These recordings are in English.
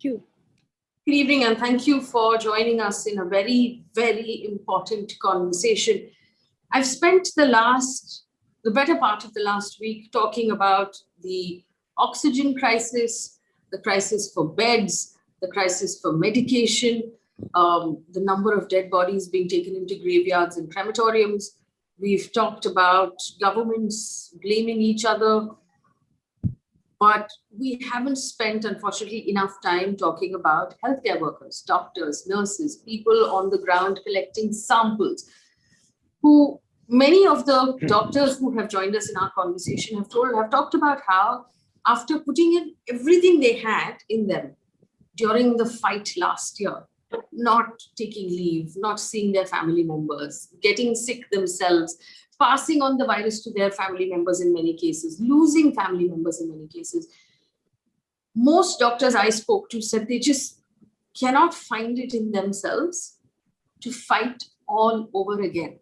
you. Good evening, and thank you for joining us in a very, very important conversation. I've spent the better part of the last week talking about the oxygen crisis, the crisis for beds, the crisis for medication, the number of dead bodies being taken into graveyards and crematoriums. We've talked about governments blaming each other, but we haven't spent, unfortunately, enough time talking about healthcare workers, doctors, nurses, people on the ground collecting samples, who many of the doctors who have joined us in our conversation have talked about how after putting in everything they had in them during the fight last year, not taking leave, not seeing their family members, getting sick themselves, passing on the virus to their family members in many cases, losing family members in many cases. Most doctors I spoke to said they just cannot find it in themselves to fight all over again.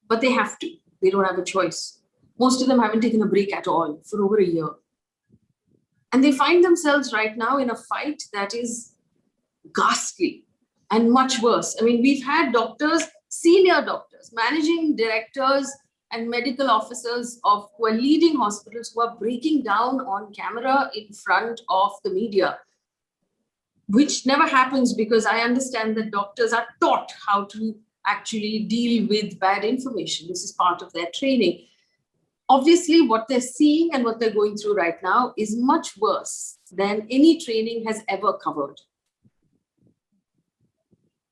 But they have to. They don't have a choice. Most of them haven't taken a break at all for over a year. And they find themselves right now in a fight that is ghastly and much worse. I mean, we've had doctors, senior doctors, managing directors and medical officers who are leading hospitals who are breaking down on camera in front of the media, which never happens because I understand that doctors are taught how to actually deal with bad information. This is part of their training. Obviously, what they're seeing and what they're going through right now is much worse than any training has ever covered.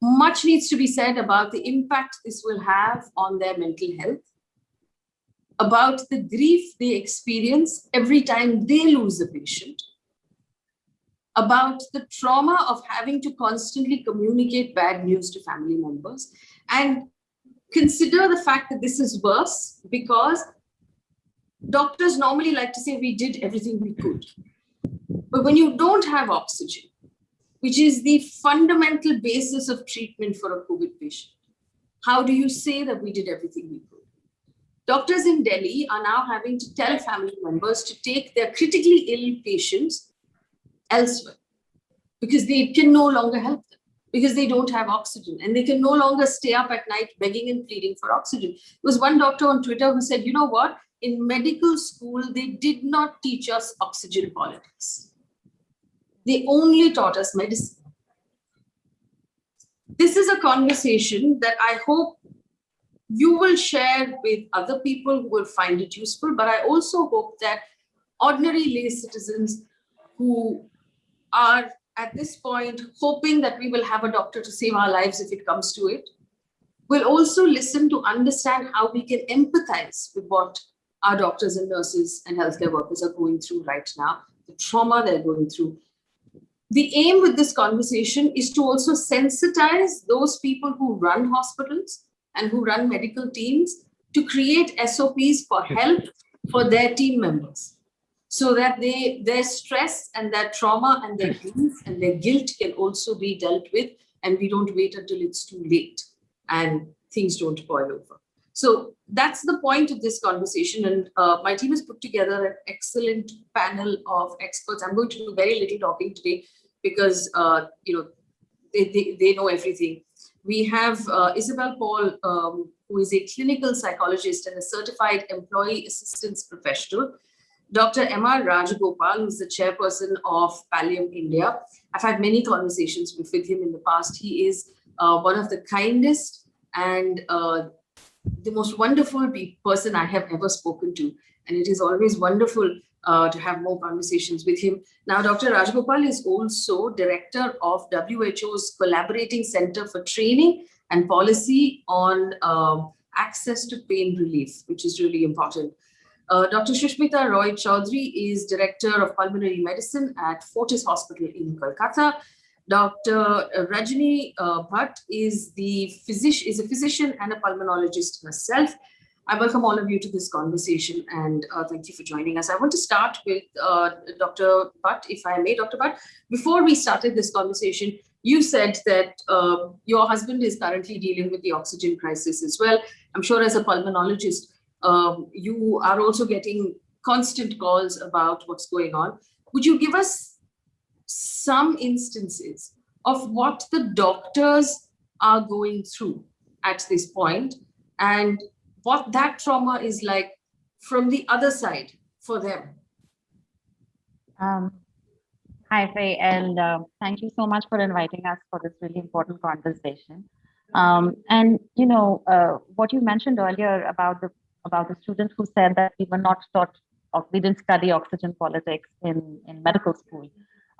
Much needs to be said about the impact this will have on their mental health, about the grief they experience every time they lose a patient, about the trauma of having to constantly communicate bad news to family members, and consider the fact that this is worse because doctors normally like to say we did everything we could. But when you don't have oxygen, which is the fundamental basis of treatment for a COVID patient, how do you say that we did everything we could? Doctors in Delhi are now having to tell family members to take their critically ill patients elsewhere because they can no longer help them, because they don't have oxygen, and they can no longer stay up at night begging and pleading for oxygen. There was one doctor on Twitter who said, you know what, in medical school, they did not teach us oxygen politics. They only taught us medicine. This is a conversation that I hope you will share with other people who will find it useful, but I also hope that ordinary lay citizens who are at this point hoping that we will have a doctor to save our lives if it comes to it, will also listen to understand how we can empathize with what our doctors and nurses and healthcare workers are going through right now, the trauma they're going through. The aim with this conversation is to also sensitize those people who run hospitals and who run medical teams to create SOPs for help for their team members, so that their stress and their trauma and their grief and their guilt can also be dealt with, and we don't wait until it's too late and things don't boil over. So that's the point of this conversation, and my team has put together an excellent panel of experts. I'm going to do very little talking today because they know everything. We have Isabel Paul, who is a clinical psychologist and a certified employee assistance professional. Dr. M.R. Rajagopal, who's the chairperson of Pallium India. I've had many conversations with him in the past. He is one of the kindest and the most wonderful person I have ever spoken to. And it is always wonderful to have more conversations with him. Now, Dr. Rajagopal is also director of WHO's Collaborating Center for Training and Policy on Access to Pain Relief, which is really important. Dr. Shushmita Roy Chaudhary is Director of Pulmonary Medicine at Fortis Hospital in Kolkata. Dr. Rajni Bhatt is a physician and a pulmonologist herself. I welcome all of you to this conversation, and thank you for joining us. I want to start with Dr. Bhatt, if I may. Dr. Bhatt, before we started this conversation, you said that your husband is currently dealing with the oxygen crisis as well. I'm sure as a pulmonologist, you are also getting constant calls about what's going on. Would you give us some instances of what the doctors are going through at this point and what that trauma is like from the other side for them? Hi, Faye, and thank you so much for inviting us for this really important conversation. And what you mentioned earlier about the student who said that we were not taught, or we didn't study oxygen politics in medical school.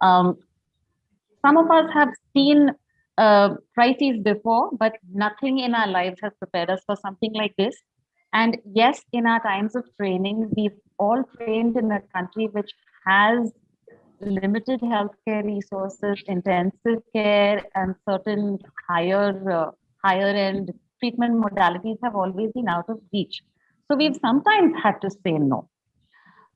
Some of us have seen crises before, but nothing in our lives has prepared us for something like this. And yes, in our times of training, we've all trained in a country which has limited healthcare resources, intensive care, and certain higher end treatment modalities have always been out of reach. So we've sometimes had to say no.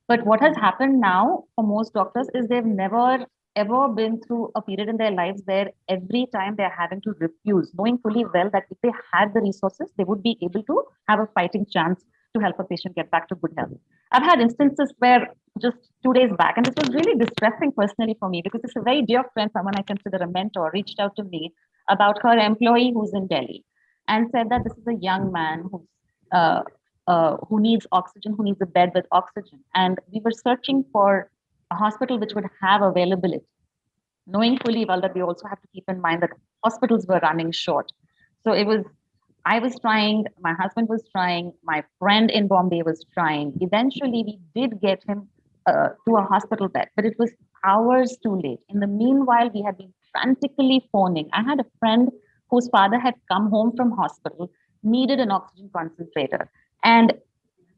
But what has happened now for most doctors is they've never ever been through a period in their lives where every time they're having to refuse, knowing fully well that if they had the resources, they would be able to have a fighting chance to help a patient get back to good health. I've had instances where just 2 days back, and this was really distressing personally for me because it's a very dear friend, someone I consider a mentor, reached out to me about her employee who's in Delhi and said that this is a young man who needs oxygen, who needs a bed with oxygen. And we were searching for a hospital which would have availability, knowing fully well that we also have to keep in mind that hospitals were running short. So I was trying, my husband was trying, my friend in Bombay was trying. Eventually, we did get him to a hospital bed, but it was hours too late. In the meanwhile, we had been frantically phoning. I had a friend whose father had come home from hospital, needed an oxygen concentrator, and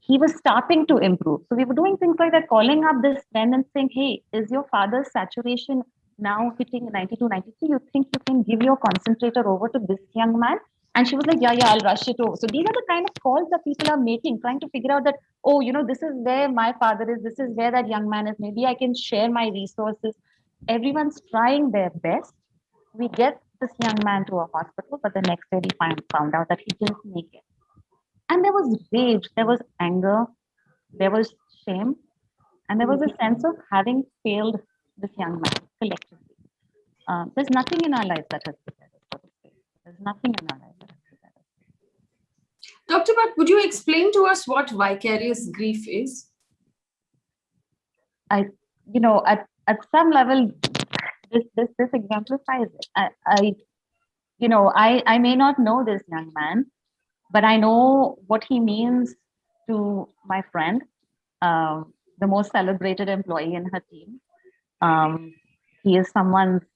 he was starting to improve. So we were doing things like that, calling up this friend and saying, hey, is your father's saturation now hitting 92, 93? You think you can give your concentrator over to this young man? And she was like, yeah, I'll rush it over. So these are the kind of calls that people are making, trying to figure out that, oh, this is where my father is, this is where that young man is. Maybe I can share my resources. Everyone's trying their best. We get this young man to a hospital, but the next day we found out that he didn't make it. And there was rage, there was anger, there was shame, and there was a sense of having failed this young man collectively. There's nothing in our lives that has prepared us for this. There's nothing in our lives that has prepared us. Dr. Bhatt, would you explain to us what vicarious grief is? At some level, this exemplifies it. I may not know this young man, but I know what he means to my friend, the most celebrated employee in her team. He's someone's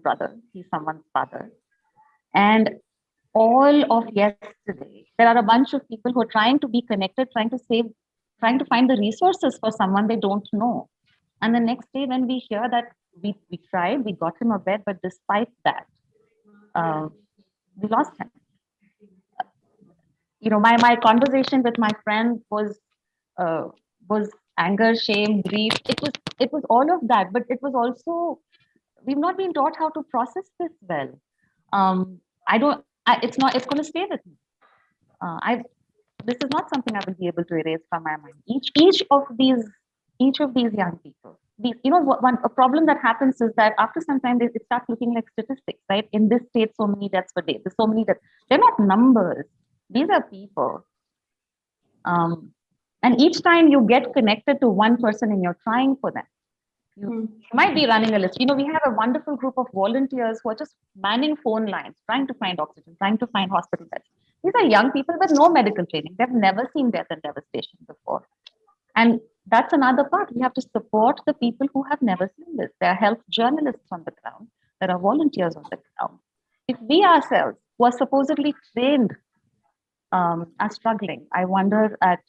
brother, he's someone's father. And all of yesterday, there are a bunch of people who are trying to be connected, trying to find the resources for someone they don't know. And the next day when we hear that we tried, we got him a bed, but despite that, we lost him. My conversation with my friend was anger, shame, grief. It was all of that, but it was also, we've not been taught how to process this well. It's going to stay with me. This is not something I will be able to erase from my mind. Each of these young people, a problem that happens is that after some time it starts looking like statistics, right? In this state, so many deaths per day. There's so many deaths. They're not numbers. These are people. And each time you get connected to one person and you're trying for them, you might be running a list. We have a wonderful group of volunteers who are just manning phone lines, trying to find oxygen, trying to find hospital beds. These are young people with no medical training. They've never seen death and devastation before. And that's another part. We have to support the people who have never seen this. There are health journalists on the ground. There are volunteers on the ground. If we ourselves, who are supposedly trained, are struggling, I wonder at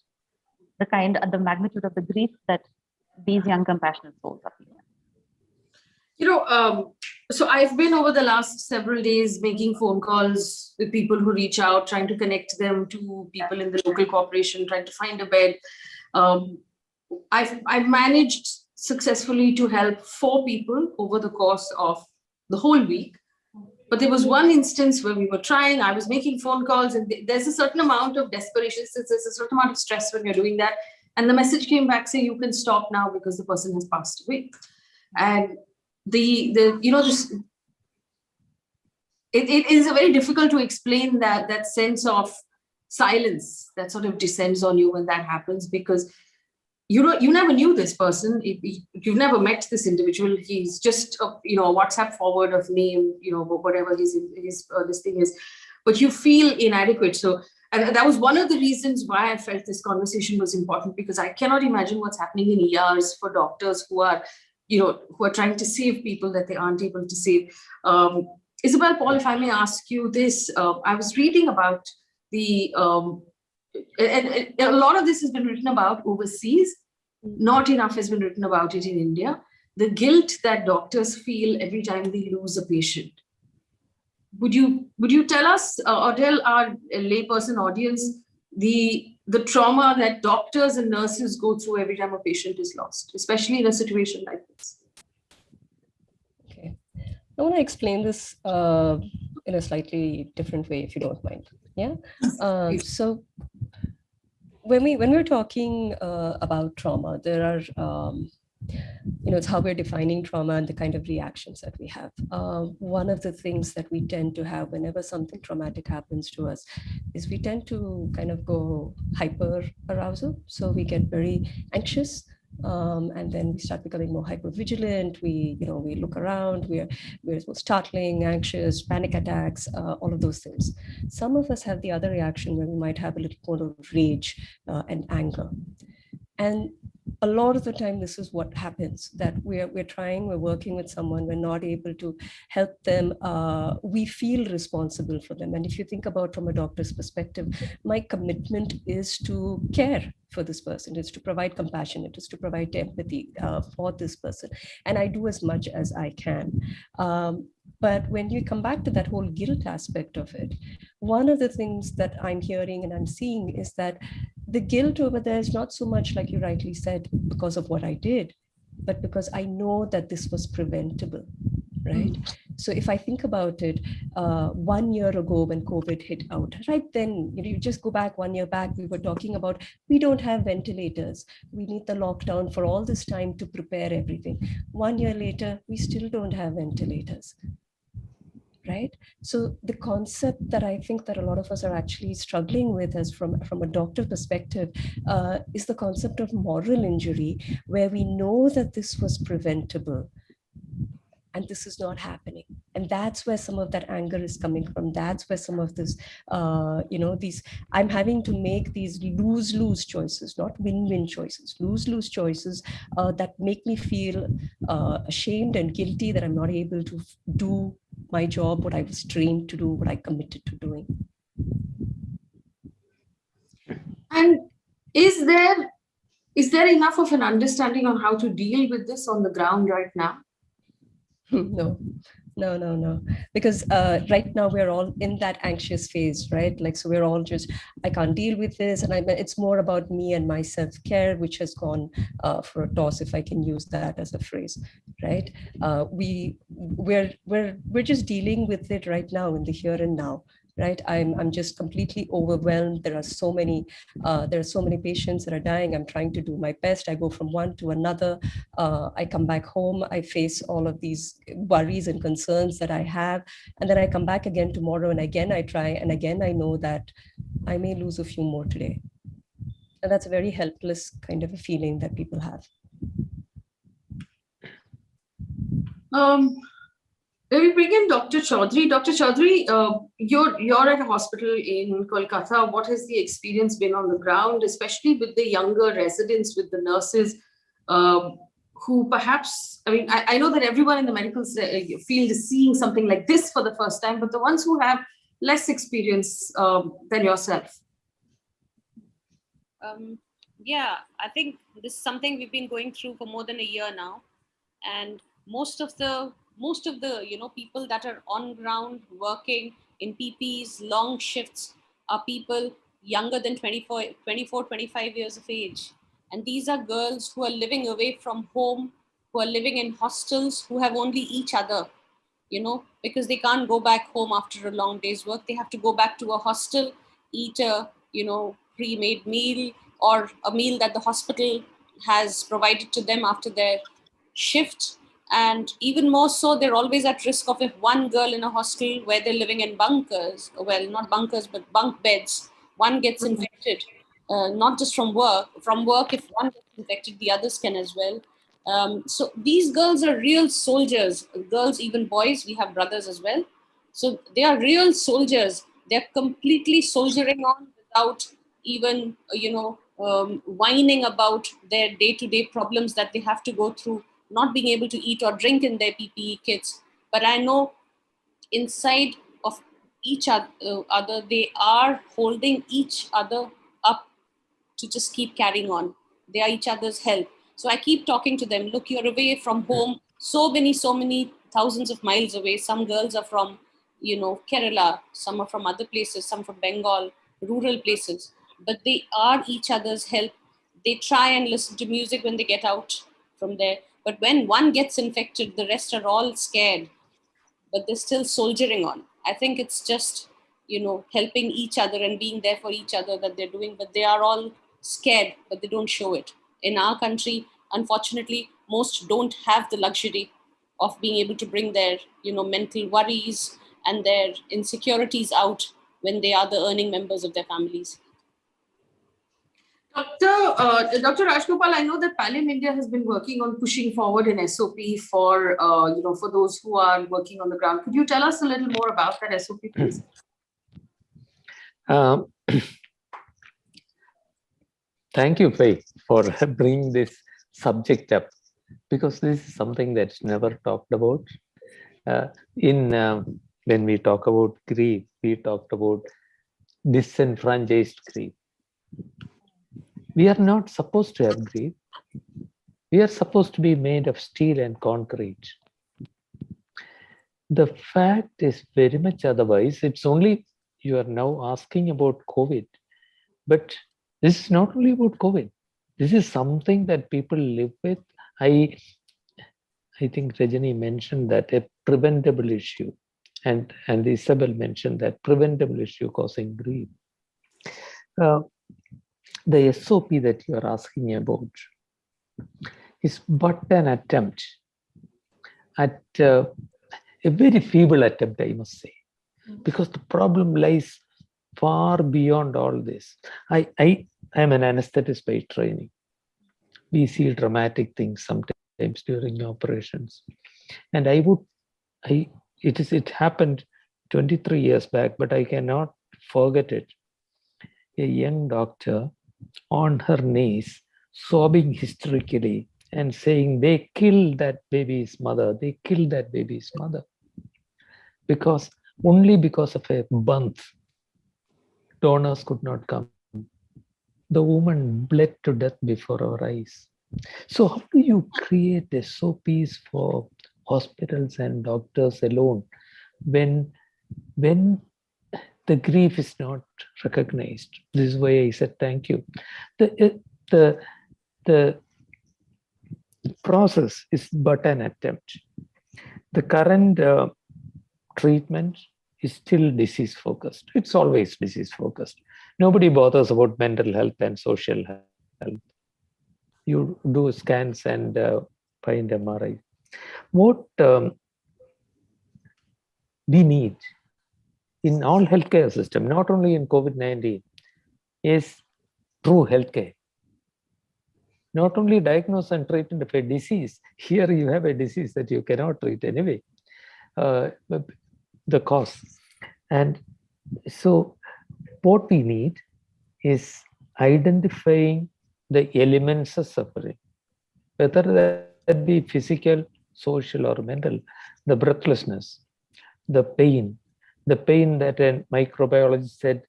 the magnitude of the grief that these young compassionate souls are feeling. So I've been over the last several days making phone calls with people who reach out, trying to connect them to people in the local corporation, trying to find a bed. I've managed successfully to help 4 people over the course of the whole week. But there was one instance where we were trying, I was making phone calls, and there's a certain amount of desperation, there's a certain amount of stress when you're doing that. And the message came back saying, you can stop now because the person has passed away. And this, it is very difficult to explain that sense of silence that sort of descends on you when that happens, because you never knew this person. You've never met this individual. He's just a WhatsApp forward of name, whatever his this thing is, but you feel inadequate. So, and that was one of the reasons why I felt this conversation was important, because I cannot imagine what's happening in ERs for doctors who are trying to save people that they aren't able to save. Isabel, Paul, if I may ask you this, I was reading about and a lot of this has been written about overseas. Not enough has been written about it in India. The guilt that doctors feel every time they lose a patient. Would you tell us or tell our layperson audience the trauma that doctors and nurses go through every time a patient is lost, especially in a situation like this? Okay, I want to explain this in a slightly different way, if you don't mind. Yeah. So when we're talking about trauma, there are it's how we're defining trauma and the kind of reactions that we have. One of the things that we tend to have whenever something traumatic happens to us is we tend to kind of go hyper arousal. So we get very anxious. And then we start becoming more hypervigilant. We look around. We're startling, anxious, panic attacks, all of those things. Some of us have the other reaction where we might have a little more of rage and anger. And a lot of the time, this is what happens, that we're working with someone, we're not able to help them. We feel responsible for them. And if you think about from a doctor's perspective, my commitment is to care for this person, it's to provide compassion, it is to provide empathy for this person. And I do as much as I can. But when you come back to that whole guilt aspect of it, one of the things that I'm hearing and I'm seeing is that the guilt over there is not so much, like you rightly said, because of what I did, but because I know that this was preventable, right? So if I think about it, 1 year ago when COVID hit out, right then, you just go back 1 year back, we were talking about, we don't have ventilators. We need the lockdown for all this time to prepare everything. 1 year later, we still don't have ventilators. Right? So the concept that I think that a lot of us are actually struggling with as from a doctor perspective is the concept of moral injury, where we know that this was preventable and this is not happening. And that's where some of that anger is coming from. That's where some of this, I'm having to make these lose-lose choices, not win-win choices, lose-lose choices that make me feel ashamed and guilty that I'm not able to do my job, what I was trained to do, what I committed to doing. And is there enough of an understanding on how to deal with this on the ground right now? No. Because right now we're all in that anxious phase, right? Like, so we're all just, I can't deal with this. And it's more about me and my self-care, which has gone for a toss, if I can use that as a phrase, right? We're just dealing with it right now in the here and now. Right, I'm just completely overwhelmed. There are so many patients that are dying. I'm trying to do my best. I go from one to another. I come back home. I face all of these worries and concerns that I have, and then I come back again tomorrow, and again I try, and again I know that I may lose a few more today, and that's a very helpless kind of a feeling that people have. We bring in Dr. Chaudhary. Dr. Chaudhary, you're at a hospital in Kolkata. What has the experience been on the ground, especially with the younger residents, with the nurses, who perhaps, I mean, I know that everyone in the medical field is seeing something like this for the first time, but the ones who have less experience than yourself? Yeah, I think this is something we've been going through for more than a year now, and most of the people that are on ground working in PPs, long shifts, are people younger than 24, 25 years of age. And these are girls who are living away from home, who are living in hostels, who have only each other, because they can't go back home after a long day's work. They have to go back to a hostel, eat a, pre-made meal, or a meal that the hospital has provided to them after their shift. And even more so, they're always at risk of, if one girl in a hostel where they're living in bunkers, well, not bunkers, but bunk beds, one gets infected, not just from work, if one gets infected, the others can as well. So these girls are real soldiers, girls, even boys, we have brothers as well. So they are real soldiers. They're completely soldiering on without even, whining about their day-to-day problems that they have to go through, not being able to eat or drink in their PPE kits. But I know inside of each other, they are holding each other up to just keep carrying on. They are each other's help. So I keep talking to them. Look, you're away from home, so many thousands of miles away. Some girls are from, Kerala, some are from other places, some from Bengal, rural places. But they are each other's help. They try and listen to music when they get out from there. But when one gets infected, the rest are all scared, but they're still soldiering on. I think it's just, helping each other and being there for each other that they're doing, but they are all scared, but they don't show it. In our country, unfortunately, most don't have the luxury of being able to bring their, mental worries and their insecurities out when they are the earning members of their families. Dr. Rajgopal, I know that Pallium India has been working on pushing forward an SOP for, for those who are working on the ground. Could you tell us a little more about that SOP, please? Thank you, Faye, for bringing this subject up, because this is something that's never talked about. When we talk about grief, we talked about disenfranchised grief. We are not supposed to have grief. We are supposed to be made of steel and concrete. The fact is very much otherwise. It's only, you are now asking about COVID, but this is not only about COVID. This is something that people live with. I think Rajani mentioned that a preventable issue, and Isabel mentioned that preventable issue causing grief. The SOP that you are asking about is but an attempt at a very feeble attempt, I must say, because the problem lies far beyond all this. I am an anesthetist by training. We see dramatic things sometimes during operations, and it happened 23 years back, but I cannot forget it. A young doctor on her knees, sobbing hysterically and saying, they killed that baby's mother. They killed that baby's mother. Only because of a month, donors could not come. The woman bled to death before our eyes. So how do you create SOPs for hospitals and doctors alone when the grief is not recognized? This is why I said thank you. The process is but an attempt. The current treatment is still disease focused. It's always disease focused. Nobody bothers about mental health and social health. You do scans and find MRI. What we need in all healthcare system, not only in COVID-19, is true healthcare. Not only diagnose and treatment of a disease. Here you have a disease that you cannot treat anyway. The cause. And so what we need is identifying the elements of suffering, whether that be physical, social, or mental. The breathlessness, the pain that a microbiologist said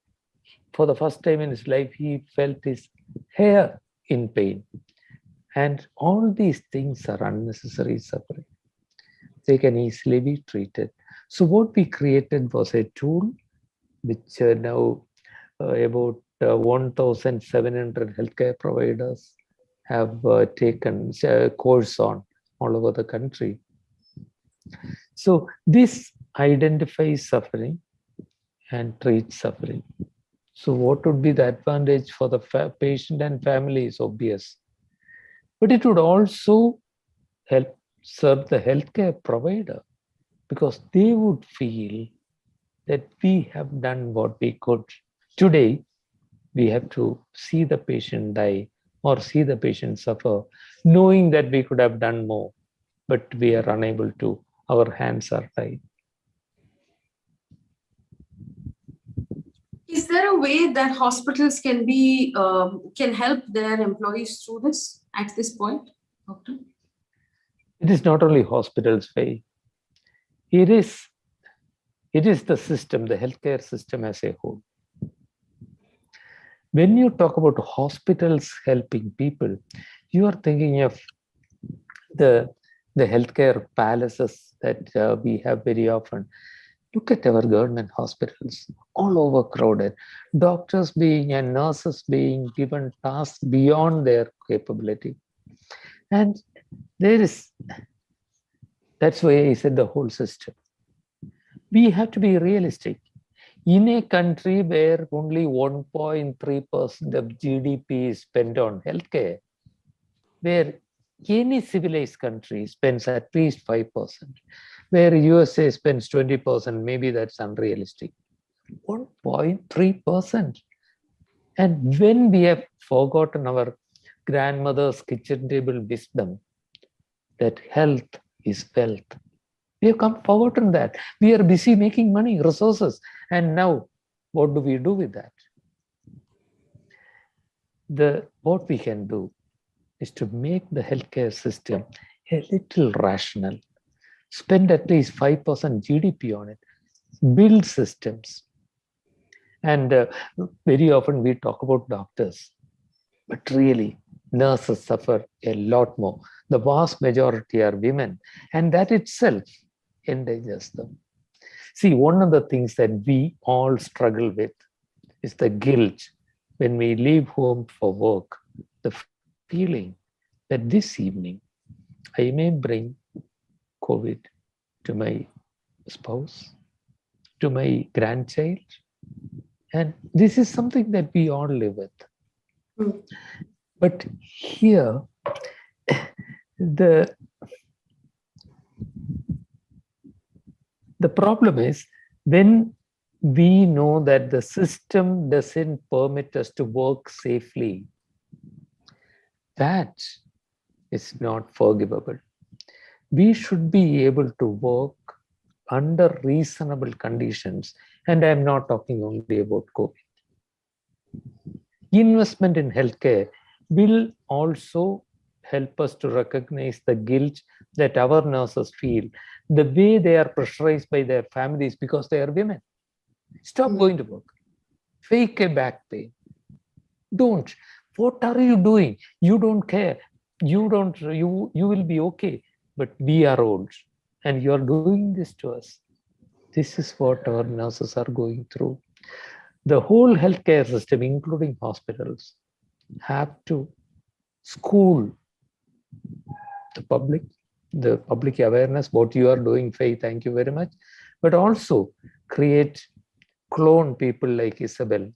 for the first time in his life, he felt his hair in pain. And all these things are unnecessary suffering. They can easily be treated. So what we created was a tool which now about 1,700 healthcare providers have taken a course on all over the country. So this identifies suffering and treats suffering. So what would be the advantage for the patient and family is obvious. But it would also help serve the healthcare provider, because they would feel that we have done what we could. Today, we have to see the patient die or see the patient suffer, knowing that we could have done more, but we are unable to. Our hands are tied. Is there a way that hospitals can be can help their employees through this at this point, Doctor? It is not only hospitals, Faye. It is the system, the healthcare system as a whole. When you talk about hospitals helping people, you are thinking of the healthcare palaces that we have very often. Look at our government hospitals, all overcrowded. Doctors being and nurses being given tasks beyond their capability. And that's why I said the whole system. We have to be realistic. In a country where only 1.3% of GDP is spent on healthcare, where any civilized country spends at least 5%, where USA spends 20%, maybe that's unrealistic. 1.3%. And when we have forgotten our grandmother's kitchen table wisdom, that health is wealth. We have forgotten that. We are busy making money, resources. And now, what do we do with that? What we can do is to make the healthcare system a little rational. Spend at least 5% GDP on it. Build systems. And very often we talk about doctors, but really nurses suffer a lot more. The vast majority are women, and that itself endangers them. See, one of the things that we all struggle with is the guilt when we leave home for work, the feeling that this evening I may bring COVID to my spouse, to my grandchild. And this is something that we all live with. But here, the problem is when we know that the system doesn't permit us to work safely, that is not forgivable. We should be able to work under reasonable conditions. And I'm not talking only about COVID. Investment in healthcare will also help us to recognize the guilt that our nurses feel, the way they are pressurized by their families because they are women. Stop going to work. Fake a back pain. Don't. What are you doing? You don't care. You will be okay. But we are old and you are doing this to us. This is what our nurses are going through. The whole healthcare system, including hospitals, have to school the public awareness, what you are doing, Faye, thank you very much, but also clone people like Isabel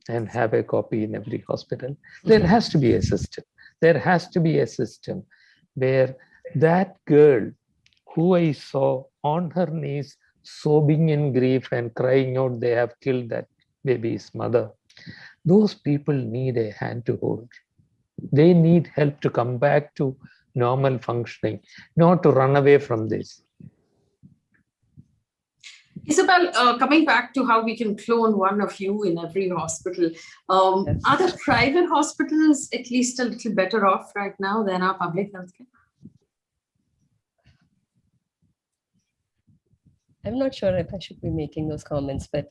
and have a copy in every hospital. There has to be a system. There has to be a system where that girl who I saw on her knees, sobbing in grief and crying out, they have killed that baby's mother. Those people need a hand to hold. They need help to come back to normal functioning, not to run away from this. Isabel, coming back to how we can clone one of you in every hospital, are the private hospitals at least a little better off right now than our public healthcare? I'm not sure if I should be making those comments, but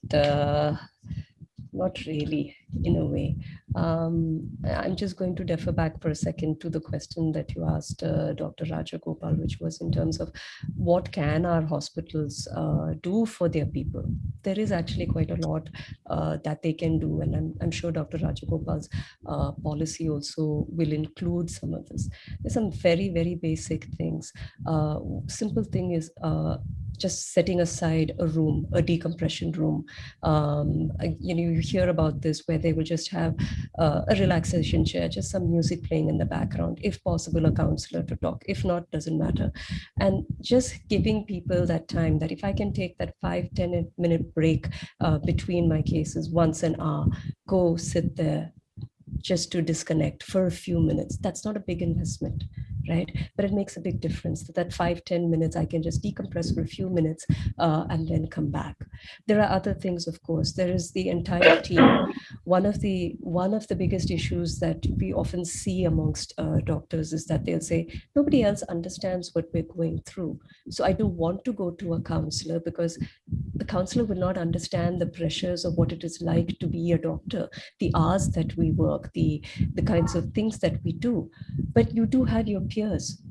not really, in a way. I'm just going to defer back for a second to the question that you asked Dr. Rajagopal, which was in terms of what can our hospitals do for their people. There is actually quite a lot that they can do, and I'm sure Dr. Rajagopal's policy also will include some of this. There's some very, very basic things. Simple thing is just setting aside a room, a decompression room. You hear about this where they will just have a relaxation chair, just some music playing in the background, if possible, a counselor to talk. If not, doesn't matter. And just giving people that time, that if I can take that 5-10 minute break between my cases once an hour, go sit there just to disconnect for a few minutes. That's not a big investment, right? But it makes a big difference. That 5-10 minutes, I can just decompress for a few minutes and then come back. There are other things, of course. There is the entire team. One of the biggest issues that we often see amongst doctors is that they'll say, nobody else understands what we're going through. So I don't want to go to a counselor because the counselor will not understand the pressures of what it is like to be a doctor, the hours that we work, the kinds of things that we do. But you do have your peers,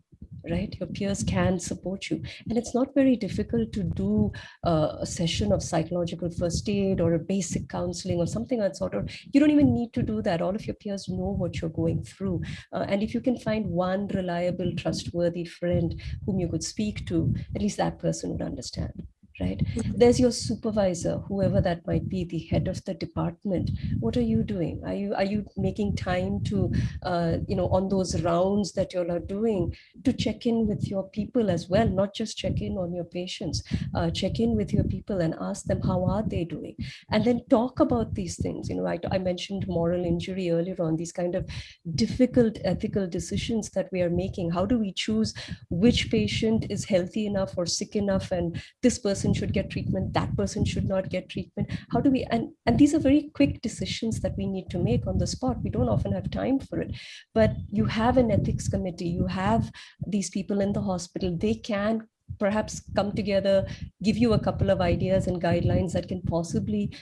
right? Your peers can support you. And it's not very difficult to do a session of psychological first aid or a basic counseling or something of that sort. Or you don't even need to do that. All of your peers know what you're going through. And if you can find one reliable, trustworthy friend whom you could speak to, at least that person would understand. Right? There's your supervisor, whoever that might be, the head of the department. What are you doing? Are you making time to, on those rounds that you all are doing, to check in with your people as well, not just check in on your patients, check in with your people and ask them how are they doing, and then talk about these things. I mentioned moral injury earlier on, these kind of difficult ethical decisions that we are making. How do we choose which patient is healthy enough or sick enough, and this person should get treatment, that person should not get treatment? How do we, and these are very quick decisions that we need to make on the spot. We don't often have time for it, but you have an ethics committee, you have these people in the hospital, they can perhaps come together, give you a couple of ideas and guidelines that can possibly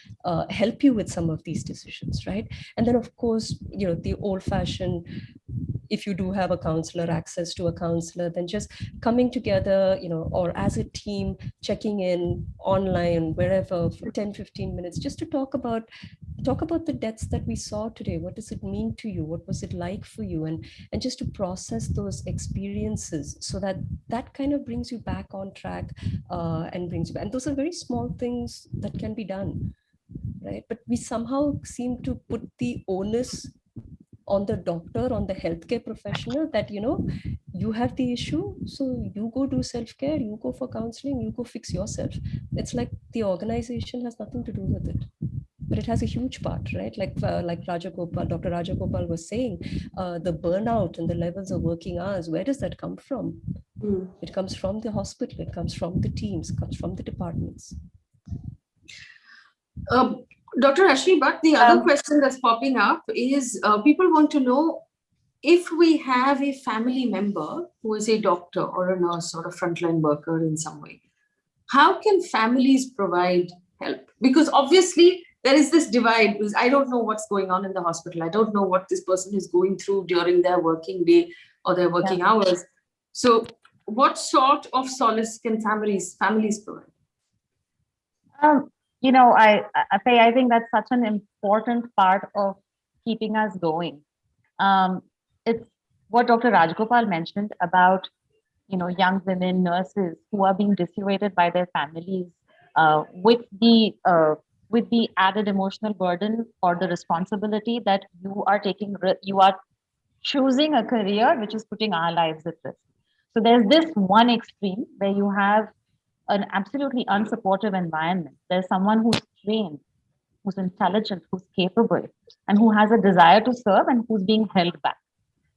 help you with some of these decisions, right? And then of course, the old-fashioned, if you do have a counselor, access to a counselor, then just coming together, or as a team, checking in online, wherever, for 10-15 minutes, just to talk about the deaths that we saw today. What does it mean to you? What was it like for you? And just to process those experiences, so that kind of brings you back on track and brings you back. And those are very small things that can be done, right? But we somehow seem to put the onus on the doctor, on the healthcare professional, that you have the issue, so you go do self-care, you go for counseling, you go fix yourself. It's like the organization has nothing to do with it, but it has a huge part, right? Like Dr. Rajagopal was saying, the burnout and the levels of working hours, where does that come from? It comes from the hospital, it comes from the teams, it comes from the departments. Dr. Ashmi, but the other question that's popping up is people want to know, if we have a family member who is a doctor or a nurse or a frontline worker in some way, how can families provide help? Because obviously there is this divide, because I don't know what's going on in the hospital. I don't know what this person is going through during their working day or their working hours. So what sort of solace can families provide? I think that's such an important part of keeping us going. It's what Dr. Rajagopal mentioned about, young women, nurses who are being dissuaded by their families with the added emotional burden or the responsibility that you are choosing a career which is putting our lives at risk. So there's this one extreme where you have an absolutely unsupportive environment. There's someone who's trained, who's intelligent, who's capable, and who has a desire to serve and who's being held back.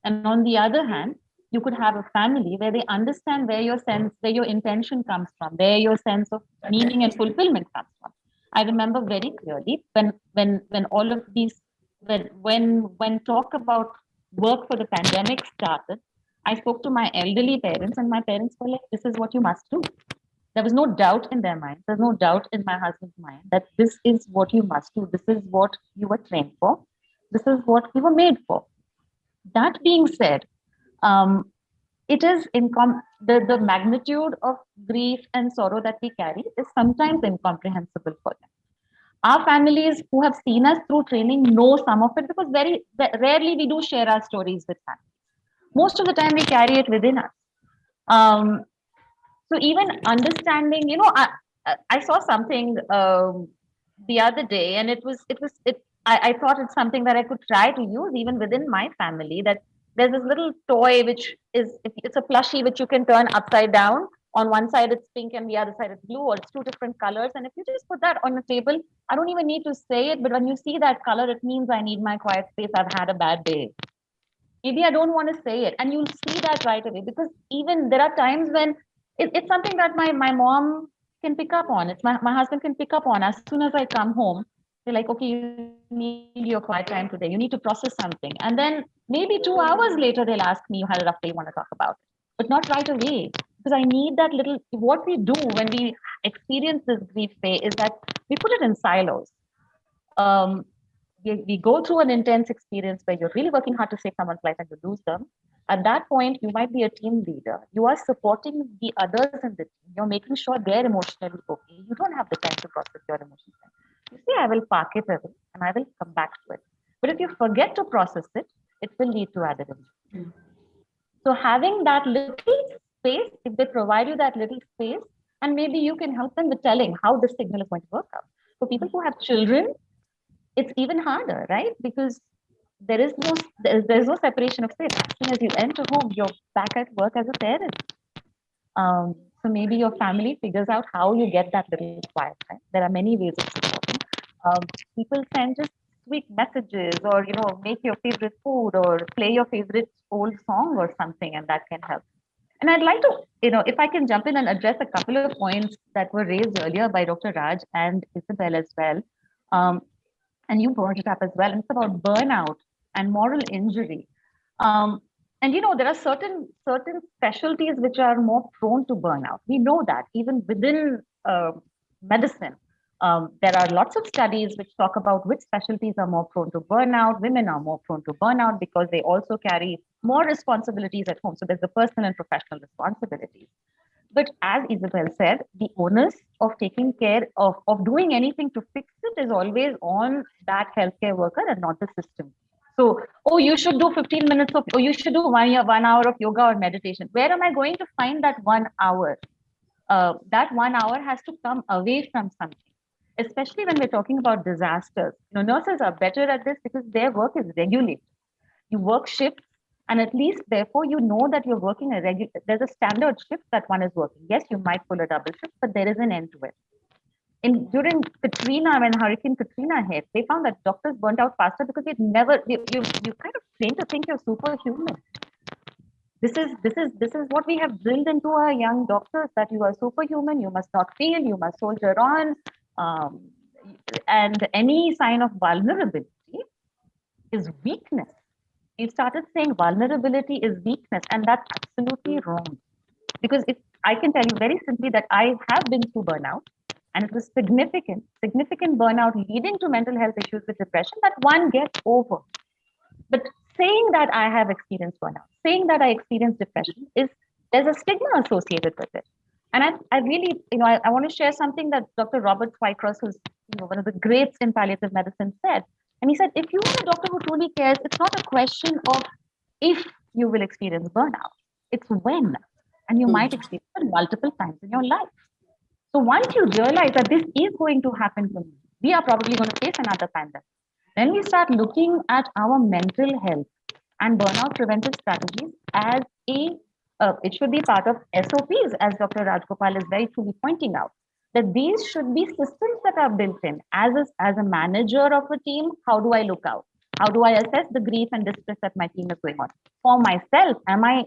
And on the other hand, you could have a family where they understand where your intention comes from, where your sense of meaning and fulfillment comes from. I remember very clearly when all of these, when talk about work for the pandemic started, I spoke to my elderly parents, and my parents were like, "This is what you must do." There was no doubt in their mind. There's no doubt in my husband's mind that this is what you must do. This is what you were trained for. This is what you were made for. That being said, it is the magnitude of grief and sorrow that we carry is sometimes incomprehensible for them. Our families who have seen us through training know some of it, because very rarely we do share our stories with families. Most of the time we carry it within us. So even understanding, I saw something the other day, and I thought it's something that I could try to use even within my family. That there's this little toy which it's a plushie which you can turn upside down. On one side it's pink and the other side it's blue, or it's two different colors. And if you just put that on the table, I don't even need to say it, but when you see that color, it means I need my quiet space. I've had a bad day. Maybe I don't want to say it, and you'll see that right away, because even there are times when it's something that my mom can pick up on. It's my husband can pick up on. As soon as I come home, they're like, okay, you need your quiet time today. You need to process something. And then maybe 2 hours later, they'll ask me, you had a rough day, you want to talk about it. But not right away. Because I need that little, what we do when we experience this grief phase is that we put it in silos. We go through an intense experience where you're really working hard to save someone's life and you lose them. At that point, you might be a team leader. You are supporting the others in the team. You're making sure they're emotionally okay. You don't have the time to process your emotions. You say, I will park it away and I will come back to it. But if you forget to process it, it will lead to added injury. So having that little space, if they provide you that little space, and maybe you can help them with telling how this signal is going to work out. For people who have children, it's even harder, right? Because there's no separation of space. As soon as you enter home, you're back at work as a parent. So maybe your family figures out how you get that little quiet time. There are many ways of supporting. People send just sweet messages, or make your favorite food, or play your favorite old song or something, and that can help. And I'd like to, if I can jump in and address a couple of points that were raised earlier by Dr. Raj and Isabel as well. And you brought it up as well. And it's about burnout and moral injury. And there are certain specialties which are more prone to burnout. We know that even within medicine, there are lots of studies which talk about which specialties are more prone to burnout. Women are more prone to burnout because they also carry more responsibilities at home. So there's the personal and professional responsibilities. But as Isabel said, the onus of taking care of doing anything to fix it is always on that healthcare worker and not the system. So, you should do 15 minutes of, you should do 1 hour of yoga or meditation. Where am I going to find that 1 hour? That 1 hour has to come away from something, especially when we're talking about disasters. Nurses are better at this because their work is regulated. You work shifts, and at least therefore you know that you're working there's a standard shift that one is working. Yes, you might pull a double shift, but there is an end to it. During Katrina, when Hurricane Katrina hit, they found that doctors burnt out faster because you kind of train to think you're superhuman. This is what we have drilled into our young doctors, that you are superhuman, you must not fail, you must soldier on, and any sign of vulnerability is weakness. We've started saying vulnerability is weakness, and that's absolutely wrong. Because I can tell you very simply that I have been through burnout, and it was significant burnout leading to mental health issues with depression that one gets over. But saying that I have experienced burnout, saying that I experienced depression, there's a stigma associated with it. And I really, I want to share something that Dr. Robert Wycross, who's one of the greats in palliative medicine, said. And he said, if you are a doctor who truly cares, it's not a question of if you will experience burnout, it's when. And you might experience it multiple times in your life. So once you realize that this is going to happen to me, we are probably going to face another pandemic. Then we start looking at our mental health and burnout preventive strategies as it should be part of SOPs, as Dr. Rajgopal is very truly pointing out, that these should be systems that are built in. As a manager of a team, how do I look out? How do I assess the grief and distress that my team is going on? For myself, am I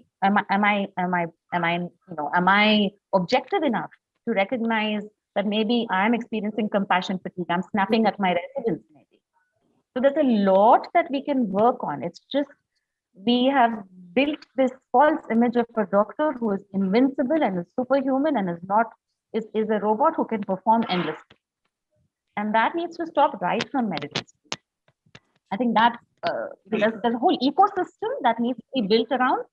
objective enough to recognize that maybe I'm experiencing compassion fatigue? I'm snapping at my residents, maybe. So there's a lot that we can work on. It's just we have built this false image of a doctor who is invincible and is superhuman and is a robot who can perform endlessly. And that needs to stop right from medical school. I think that there's a whole ecosystem that needs to be built around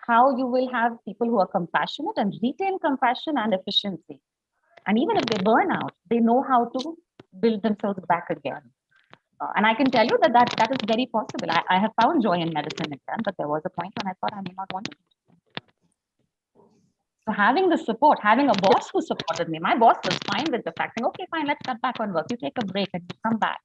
how you will have people who are compassionate and retain compassion and efficiency. And even if they burn out, they know how to build themselves back again. And I can tell you that is very possible. I have found joy in medicine again, but there was a point when I thought I may not want to. So having the support, having a boss who supported me, my boss was fine with the fact saying, okay, fine, let's cut back on work. You take a break and you come back.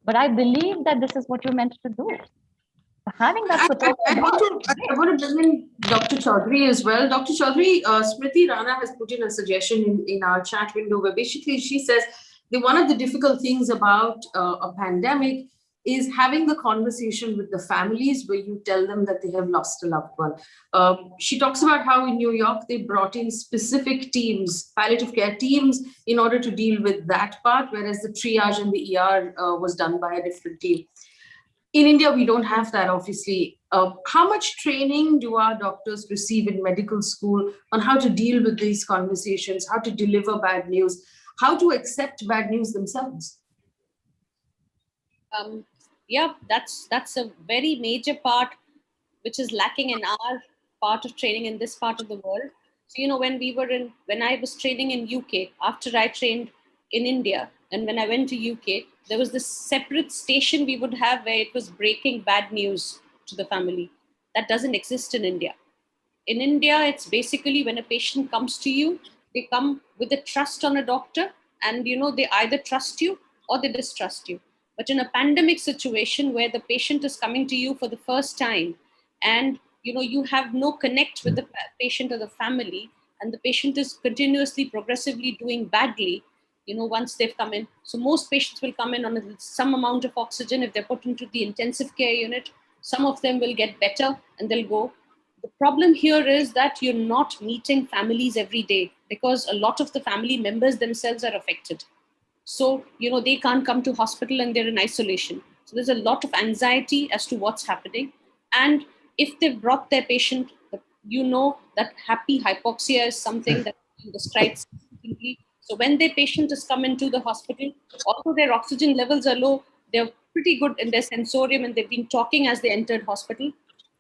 But I believe that this is what you're meant to do. So having that support. I want to bring in Dr. Chaudhary as well. Dr. Chaudhary, Smriti Rana has put in a suggestion in our chat window where basically she says that one of the difficult things about a pandemic is having the conversation with the families where you tell them that they have lost a loved one. She talks about how in New York, they brought in specific teams, palliative care teams, in order to deal with that part, whereas the triage and the ER was done by a different team. In India, we don't have that, obviously. How much training do our doctors receive in medical school on how to deal with these conversations, how to deliver bad news, how to accept bad news themselves? Yeah, that's a very major part which is lacking in our part of training in this part of the world. So, when I was training in UK, after I trained in India, and when I went to UK, there was this separate station we would have where it was breaking bad news to the family. That doesn't exist in India. In India, it's basically when a patient comes to you, they come with a trust on a doctor, and they either trust you or they distrust you. But in a pandemic situation where the patient is coming to you for the first time, and you have no connect with the patient or the family, and the patient is continuously, progressively doing badly, once they've come in. So most patients will come in on some amount of oxygen. If they're put into the intensive care unit, some of them will get better and they'll go. The problem here is that you're not meeting families every day because a lot of the family members themselves are affected. So, they can't come to hospital and they're in isolation. So there's a lot of anxiety as to what's happening. And if they've brought their patient, that happy hypoxia is something that is described significantly. So when their patient is come into the hospital, although their oxygen levels are low, they're pretty good in their sensorium and they've been talking as they entered hospital.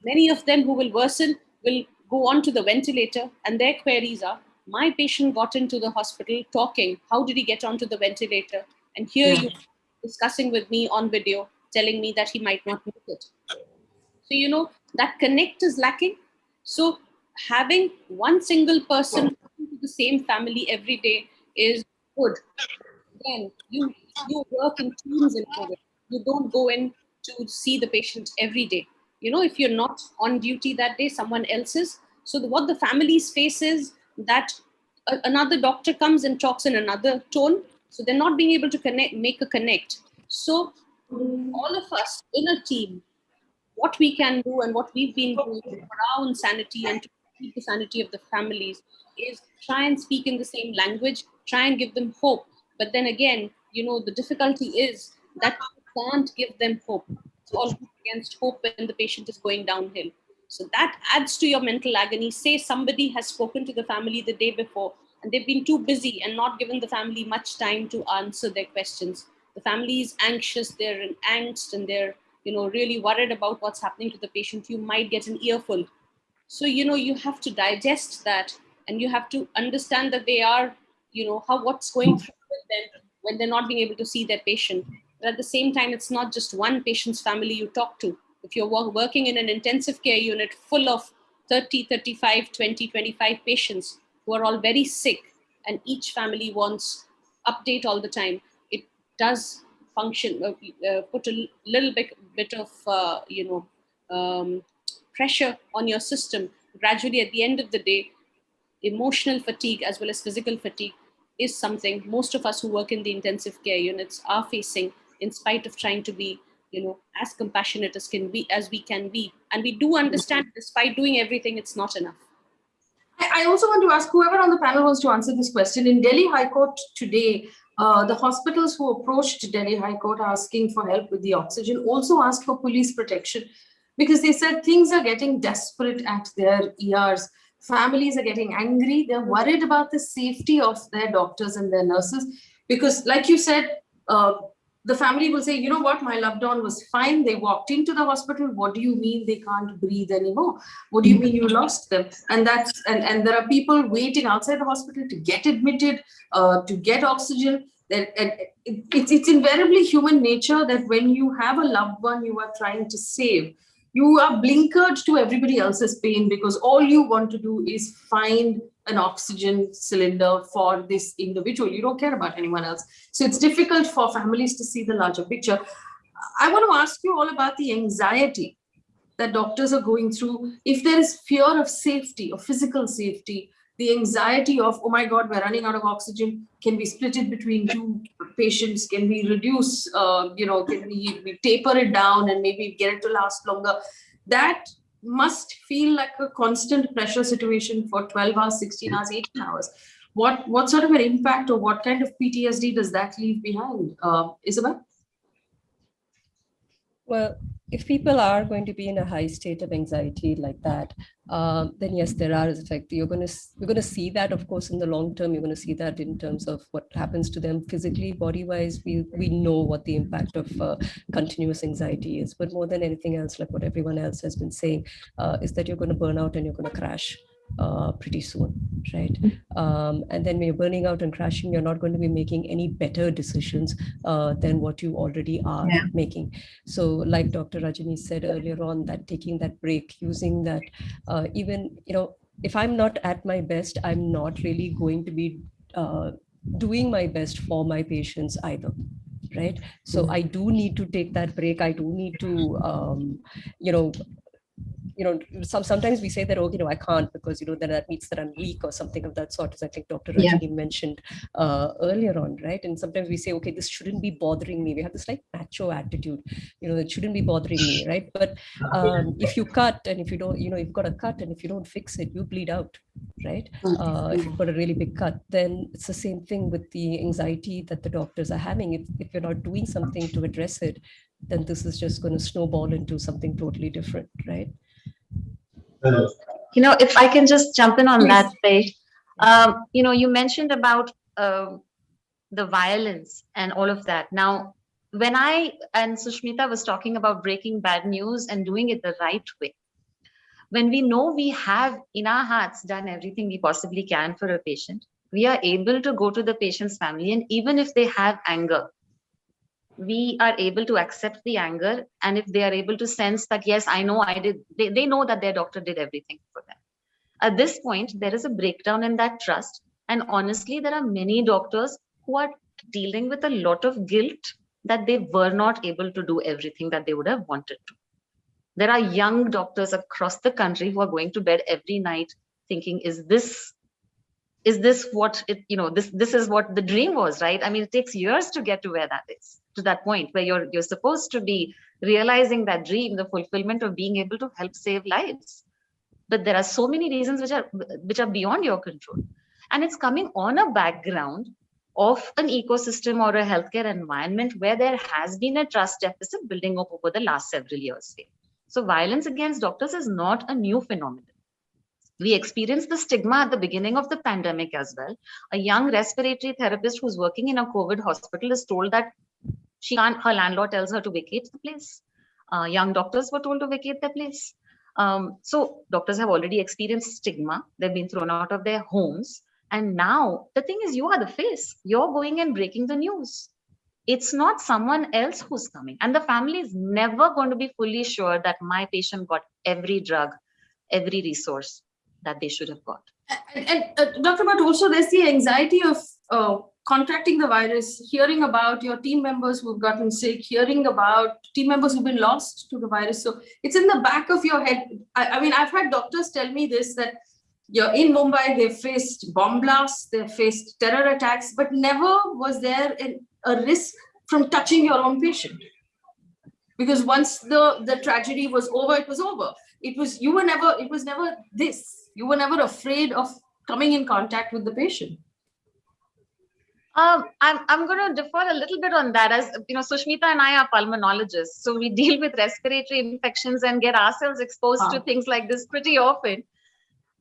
Many of them who will worsen will go on to the ventilator, and their queries are, my patient got into the hospital talking, how did he get onto the ventilator? And here you discussing with me on video, telling me that he might not make it. So, that connect is lacking. So having one single person to the same family every day is good. Again, you work in teams in COVID. You don't go in to see the patient every day. If you're not on duty that day, someone else is. So what the families face is that another doctor comes and talks in another tone. So they're not being able to make a connect. So all of us in a team, what we can do and what we've been doing for our own sanity and to keep the sanity of the families is try and speak in the same language, try and give them hope. But then again, the difficulty is that you can't give them hope. It's all against hope when the patient is going downhill. So that adds to your mental agony. Say somebody has spoken to the family the day before and they've been too busy and not given the family much time to answer their questions. The family is anxious, they're in angst, and they're really worried about what's happening to the patient. You might get an earful. So, you have to digest that and you have to understand that they are, what's going through with them when they're not being able to see their patient. But at the same time, it's not just one patient's family you talk to. If you're working in an intensive care unit full of 30, 35, 20, 25 patients who are all very sick and each family wants update all the time, it does function, put a little bit of, pressure on your system. Gradually, at the end of the day, emotional fatigue as well as physical fatigue is something most of us who work in the intensive care units are facing, in spite of trying to be, as compassionate as we can be. And we do understand, despite doing everything, it's not enough. I also want to ask whoever on the panel wants to answer this question. In Delhi High Court today, the hospitals who approached Delhi High Court asking for help with the oxygen also asked for police protection because they said things are getting desperate at their ERs. Families are getting angry. They're worried about the safety of their doctors and their nurses because, like you said, the family will say, you know what, my loved one was fine. They walked into the hospital. What do you mean they can't breathe anymore? What do you mean you lost them? And and there are people waiting outside the hospital to get admitted, to get oxygen. It's invariably human nature that when you have a loved one you are trying to save, you are blinkered to everybody else's pain because all you want to do is find an oxygen cylinder for this individual. You don't care about anyone else. So it's difficult for families to see the larger picture. I want to ask you all about the anxiety that doctors are going through. If there is fear of safety, of physical safety, the anxiety of, oh my God, we're running out of oxygen. Can we split it between two patients? Can we reduce, can we taper it down and maybe get it to last longer? That must feel like a constant pressure situation for 12 hours, 16 hours, 18 hours. What sort of an impact or what kind of PTSD does that leave behind? Isabel? Well, if people are going to be in a high state of anxiety like that, then yes, there are effects. You're going to see that, of course, in the long term. You're going to see that in terms of what happens to them physically, body-wise. We know what the impact of continuous anxiety is. But more than anything else, like what everyone else has been saying, is that you're going to burn out and you're going to crash pretty soon, right? And then when you're burning out and crashing, you're not going to be making any better decisions than what you already are making. So like Dr. Rajani said earlier on, that taking that break, using that, even, if I'm not at my best, I'm not really going to be doing my best for my patients either. Right. So I do need to take that break. I do need to, sometimes we say that, oh, I can't because, then that means that I'm weak or something of that sort, as I think Dr. Rajani mentioned earlier on, right? And sometimes we say, okay, this shouldn't be bothering me. We have this like macho attitude, it shouldn't be bothering me, right? But if you cut and if you don't, you've got a cut and if you don't fix it, you bleed out, right? If you've got a really big cut, then it's the same thing with the anxiety that the doctors are having. If you're not doing something to address it, then this is just going to snowball into something totally different, right? If I can just jump in on that, Faye. You mentioned about the violence and all of that. Now, when I and Sushmita was talking about breaking bad news and doing it the right way, when we know we have in our hearts done everything we possibly can for a patient, we are able to go to the patient's family, and even if they have anger, we are able to accept the anger. And if they are able to sense that, yes, I know I did, they know that their doctor did everything for them. At this point, there is a breakdown in that trust. And honestly, there are many doctors who are dealing with a lot of guilt that they were not able to do everything that they would have wanted to. There are young doctors across the country who are going to bed every night thinking, is this what it, this is what the dream was, right? I mean, it takes years to get to where that is, to that point where you're supposed to be realizing that dream, the fulfillment of being able to help save lives. But there are so many reasons which are beyond your control. And it's coming on a background of an ecosystem or a healthcare environment where there has been a trust deficit building up over the last several years. So violence against doctors is not a new phenomenon. We experienced the stigma at the beginning of the pandemic as well. A young respiratory therapist who's working in a COVID hospital is told that her landlord tells her to vacate the place. Young doctors were told to vacate their place. So doctors have already experienced stigma. They've been thrown out of their homes. And now the thing is, you are the face. You're going and breaking the news. It's not someone else who's coming. And the family is never going to be fully sure that my patient got every drug, every resource that they should have got. And Dr. Bhatt, also there's the anxiety of contracting the virus, hearing about your team members who've gotten sick, hearing about team members who've been lost to the virus. So it's in the back of your head. I mean, I've had doctors tell me this, that you're in Mumbai, they've faced bomb blasts, they've faced terror attacks, but never was there a risk from touching your own patient. Because once the tragedy was over, it was over. It was never this. You were never afraid of coming in contact with the patient. I'm going to defer a little bit on that. As Sushmita and I are pulmonologists, so we deal with respiratory infections and get ourselves exposed to things like this pretty often.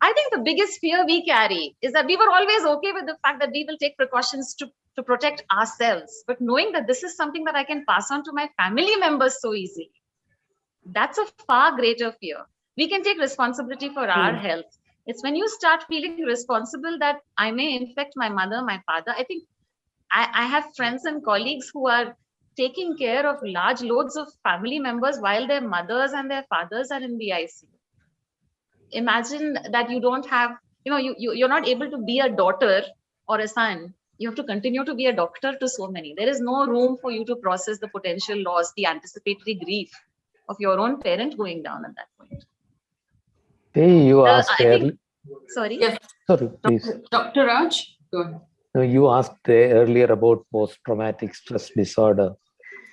I think the biggest fear we carry is that we were always okay with the fact that we will take precautions to protect ourselves, but knowing that this is something that I can pass on to my family members so easily, that's a far greater fear. We can take responsibility for our health. It's when you start feeling responsible that I may infect my mother, my father. I think I have friends and colleagues who are taking care of large loads of family members while their mothers and their fathers are in the ICU. Imagine that you don't have, you're not able to be a daughter or a son. You have to continue to be a doctor to so many. There is no room for you to process the potential loss, the anticipatory grief of your own parent going down at that point. Hey, you asked sorry. Yes. Sorry, please. Dr. Raj, go ahead. No, you asked earlier about post-traumatic stress disorder.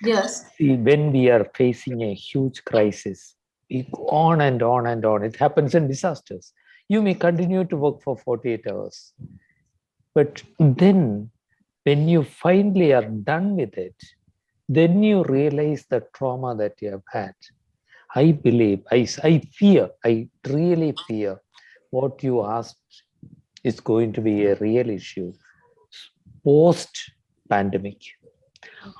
Yes. See, when we are facing a huge crisis, we go on and on and on. It happens in disasters. You may continue to work for 48 hours. But then, when you finally are done with it, then you realize the trauma that you have had. I believe, I fear, I really fear what you asked is going to be a real issue post-pandemic.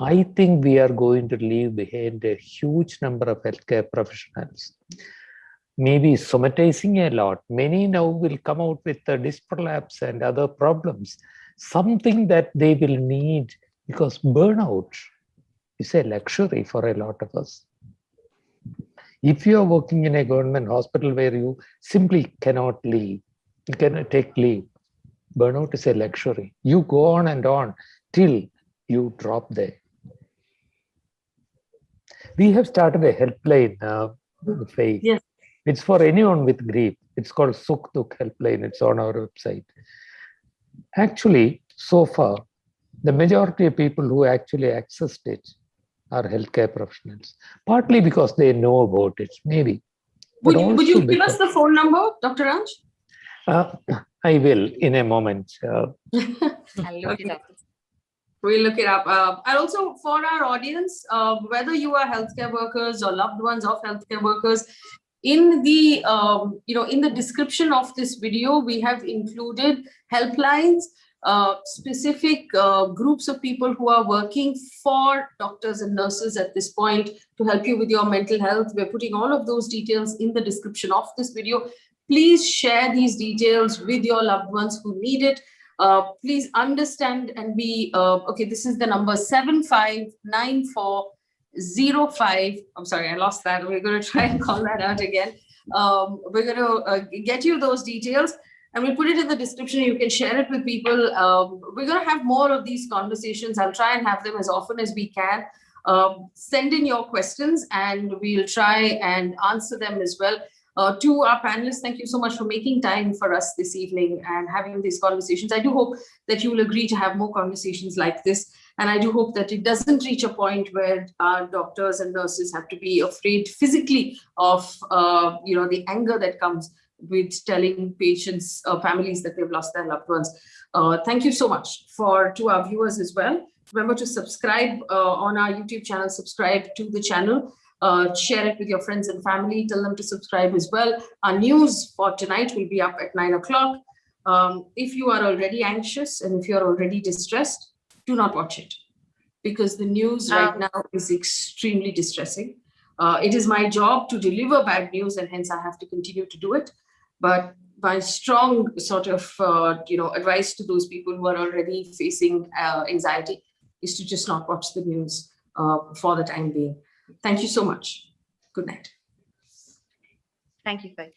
I think we are going to leave behind a huge number of healthcare professionals, maybe somatizing a lot. Many now will come out with disc prolapse and other problems, something that they will need, because burnout is a luxury for a lot of us. If you are working in a government hospital where you simply cannot leave, you cannot take leave, burnout is a luxury. You go on and on till you drop there. We have started a helpline, Faye. Yes. It's for anyone with grief. It's called Sukh Dukh Helpline. It's on our website. Actually, so far, the majority of people who actually accessed it are healthcare professionals, partly because they know about it, maybe. Would you give us the phone number, Dr. Raj? I will in a moment. I'll look it up. We'll look it up. And also for our audience, whether you are healthcare workers or loved ones of healthcare workers, in the in the description of this video, we have included helplines, specific groups of people who are working for doctors and nurses at this point to help you with your mental health. We're putting all of those details in the description of this video. Please share these details with your loved ones who need it. Please understand and be, okay, this is the number 759405. I'm sorry, I lost that. We're going to try and call that out again. We're going to get you those details and we'll put it in the description. You can share it with people. We're going to have more of these conversations. I'll try and have them as often as we can. Send in your questions and we'll try and answer them as well. To our panelists, thank you so much for making time for us this evening and having these conversations. I do hope that you will agree to have more conversations like this. And I do hope that it doesn't reach a point where our doctors and nurses have to be afraid physically of the anger that comes with telling patients, families that they've lost their loved ones. Thank you so much to our viewers as well. Remember to subscribe on our YouTube channel, subscribe to the channel. Share it with your friends and family. Tell them to subscribe as well. Our news for tonight will be up at 9 o'clock. If you are already anxious and if you're already distressed, do not watch it because the news right now is extremely distressing. It is my job to deliver bad news and hence I have to continue to do it. But my strong sort of advice to those people who are already facing anxiety is to just not watch the news for the time being. Thank you so much. Good night. Thank you, Faye.